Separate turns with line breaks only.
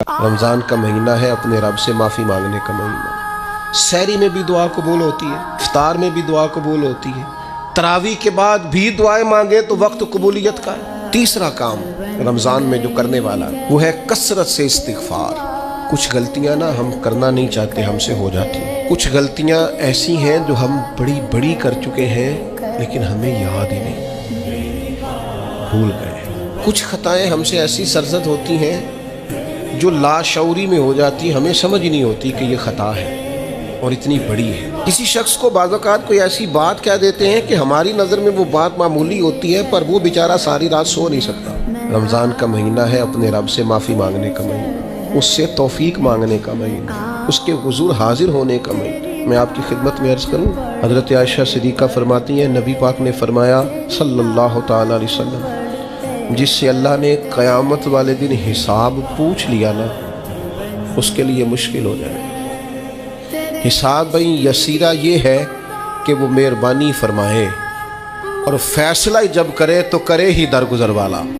रमज़ान का महीना है अपने रब से माफ़ी मांगने का महीना। सहरी में भी दुआ कबूल होती है, इफ्तार में भी दुआ कबूल होती है, तरावी के बाद भी दुआएं मांगे तो वक्त कबूलियत का है। तीसरा काम रमज़ान में जो करने वाला वो है कसरत से इस्तिग़फ़ार। कुछ गलतियां ना हम करना नहीं चाहते, हमसे हो जाती हैं। कुछ गलतियां ऐसी हैं जो हम बड़ी बड़ी कर चुके हैं लेकिन हमें याद ही नहीं, भूल गए। कुछ खताएं हमसे ऐसी सरजद होती हैं जो लाशऊरी में हो जाती, हमें समझ ही नहीं होती कि ये खता है और इतनी बड़ी है। किसी शख्स को बाज़ औक़ात कोई ऐसी बात कह देते हैं कि हमारी नज़र में वो बात मामूली होती है पर वो बेचारा सारी रात सो नहीं सकता। रमज़ान का महीना है अपने रब से माफ़ी मांगने का महीना, उससे तौफीक मांगने का महीना, उसके हुज़ूर हाजिर होने का महीना। मैं आपकी खिदमत में अर्ज़ करूँ, हज़रत आयशा सिद्दीक़ा फरमाती हैं, नबी पाक ने फरमाया सल्लल्लाहु तआला अलैहि वसल्लम, जिससे अल्लाह ने क़यामत वाले दिन हिसाब पूछ लिया ना, उसके लिए मुश्किल हो जाए। हिसाब भाई यसीरा ये है कि वो मेहरबानी फरमाए और फैसला जब करे तो करे ही दरगुजर वाला।